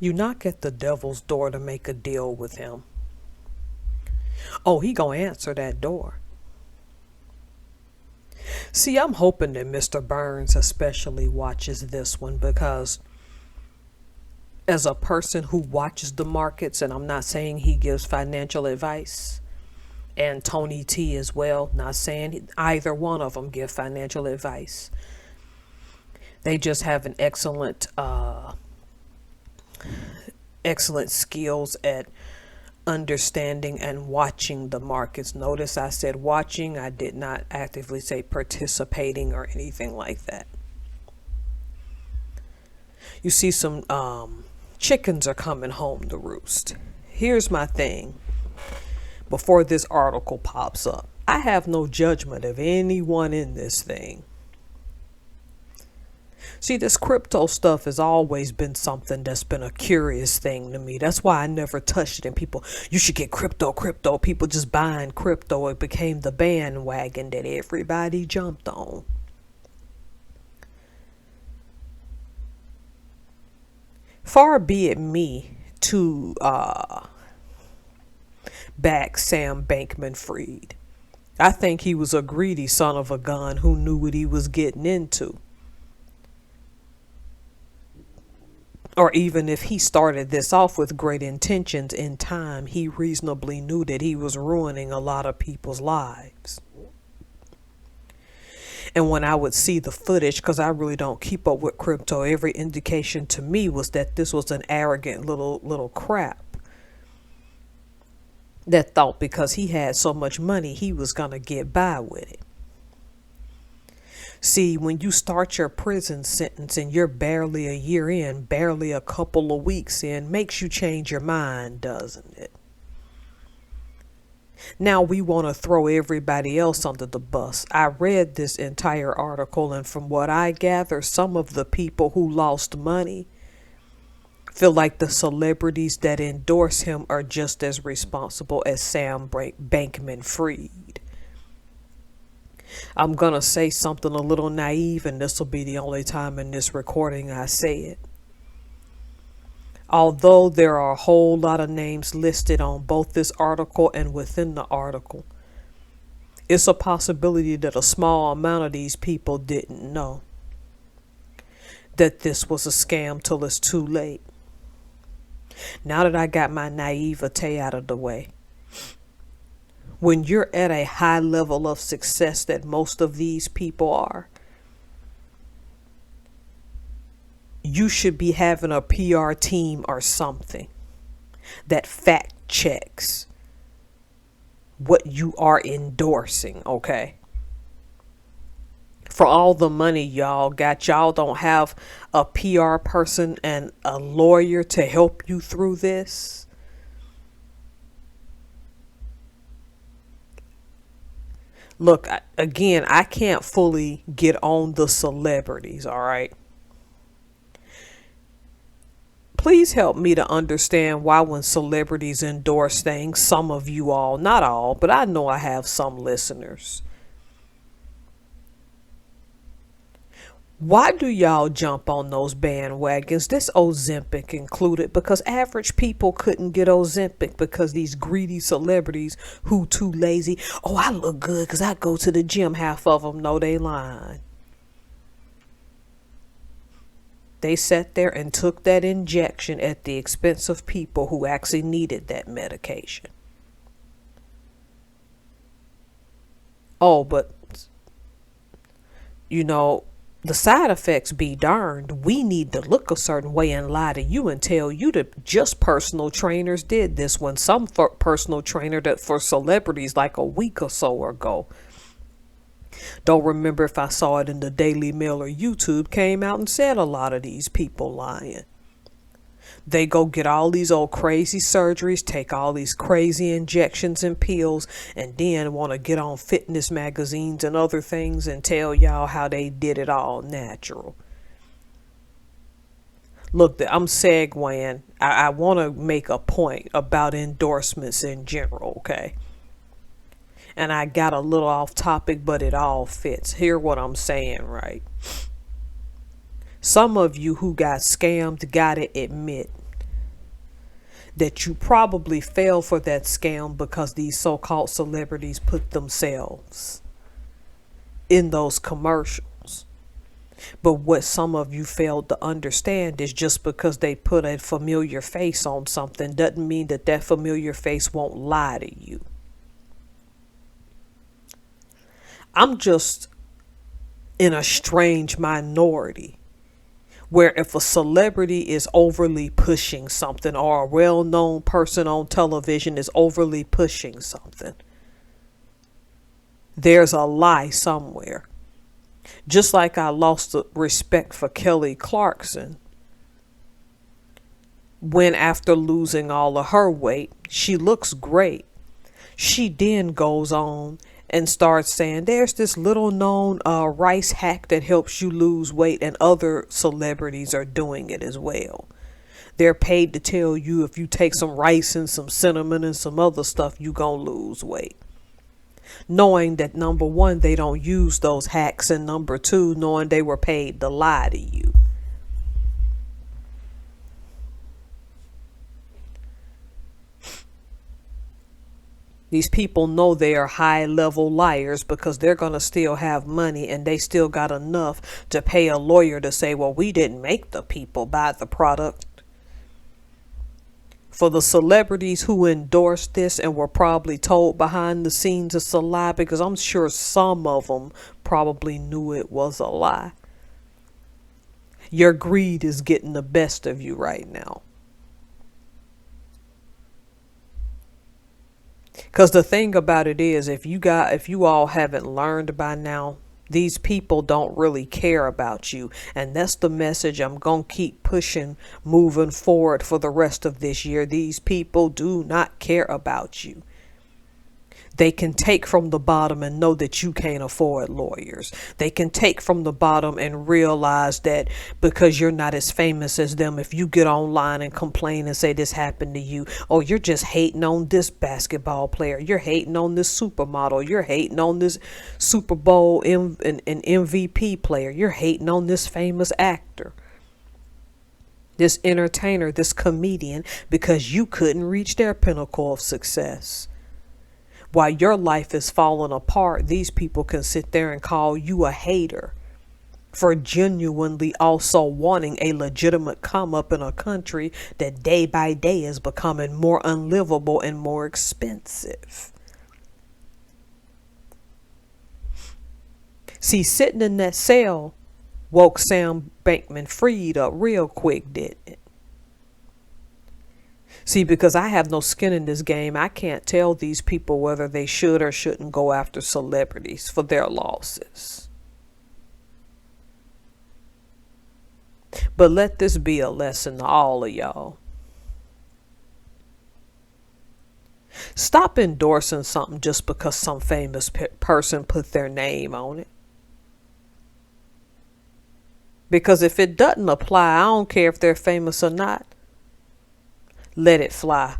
You knock at the devil's door to make a deal with him. Oh, he gonna answer that door. See, I'm hoping that Mr. Burns especially watches this one because as a person who watches the markets, and I'm not saying he gives financial advice, and Tony T as well, not saying either one of them give financial advice. They just have an excellent skills at understanding and watching the markets. Notice I said watching, I did not actively say participating or anything like that. You see some chickens are coming home to roost. Here's my thing before this article pops up. I have no judgment of anyone in this thing. See, this crypto stuff has always been something that's been a curious thing to me. That's why I never touched it. And people, you should get crypto. People just buying crypto. It became the bandwagon that everybody jumped on. Far be it me to back Sam Bankman-Fried. I think he was a greedy son of a gun who knew what he was getting into. Or even if he started this off with great intentions, in time he reasonably knew that he was ruining a lot of people's lives. And when I would see the footage, because I really don't keep up with crypto, every indication to me was that this was an arrogant little crap that thought because he had so much money he was going to get by with it. See, when you start your prison sentence and you're barely a year in, barely a couple of weeks in, makes you change your mind, doesn't it? Now we want to throw everybody else under the bus. I read this entire article, and from what I gather, some of the people who lost money feel like the celebrities that endorse him are just as responsible as Sam Bankman-Fried. I'm going to say something a little naive, and this will be the only time in this recording I say it. Although there are a whole lot of names listed on both this article and within the article, it's a possibility that a small amount of these people didn't know that this was a scam till it's too late. Now that I got my naivete out of the way, when you're at a high level of success that most of these people are, you should be having a PR team or something that fact checks what you are endorsing, okay? For all the money y'all got, y'all don't have a PR person and a lawyer to help you through this. Look, again, I can't fully get on the celebrities, all right? Please help me to understand why when celebrities endorse things, some of you all, not all, but I know I have some listeners. Why do y'all jump on those bandwagons, this Ozempic included? Because average people couldn't get Ozempic because these greedy celebrities who too lazy. Oh, I look good because I go to the gym. Half of them know they lying. They sat there and took that injection at the expense of people who actually needed that medication. Oh, but, you know, the side effects be darned. We need to look a certain way and lie to you and tell you that just personal trainers did this when some personal trainer that for celebrities like a week or so ago. Don't remember if I saw it in the Daily Mail or YouTube, came out and said a lot of these people lying. They go get all these old crazy surgeries, take all these crazy injections and pills, and then want to get on fitness magazines and other things and tell y'all how they did it all natural. Look, I'm segueing. I want to make a point about endorsements in general, okay? And I got a little off topic, but it all fits. Hear what I'm saying, right? Some of you who got scammed gotta admit that you probably fell for that scam because these so-called celebrities put themselves in those commercials. But what some of you failed to understand is just because they put a familiar face on something doesn't mean that that familiar face won't lie to you. I'm just in a strange minority where if a celebrity is overly pushing something or a well-known person on television is overly pushing something, there's a lie somewhere. Just like I lost the respect for Kelly Clarkson when after losing all of her weight, she looks great. She then goes on and starts saying there's this little known rice hack that helps you lose weight, and other celebrities are doing it as well. They're paid to tell you if you take some rice and some cinnamon and some other stuff, you gonna lose weight. Knowing that number one, they don't use those hacks, and number two, knowing they were paid to lie to you. These people know they are high level liars because they're going to still have money, and they still got enough to pay a lawyer to say, well, we didn't make the people buy the product. For the celebrities who endorsed this and were probably told behind the scenes it's a lie, because I'm sure some of them probably knew it was a lie. Your greed is getting the best of you right now. Because the thing about it is, if you all haven't learned by now, these people don't really care about you. And that's the message I'm going to keep pushing moving forward for the rest of this year. These people do not care about you. They can take from the bottom and know that you can't afford lawyers. They can take from the bottom and realize that because you're not as famous as them, if you get online and complain and say this happened to you, or you're just hating on this basketball player, you're hating on this supermodel, you're hating on this Super Bowl and MVP player, you're hating on this famous actor, this entertainer, this comedian, because you couldn't reach their pinnacle of success. While your life is falling apart, these people can sit there and call you a hater for genuinely also wanting a legitimate come up in a country that day by day is becoming more unlivable and more expensive. See, sitting in that cell woke Sam Bankman-Fried up real quick, didn't it? See, because I have no skin in this game, I can't tell these people whether they should or shouldn't go after celebrities for their losses. But let this be a lesson to all of y'all. Stop endorsing something just because some famous person put their name on it. Because if it doesn't apply, I don't care if they're famous or not. Let it fly.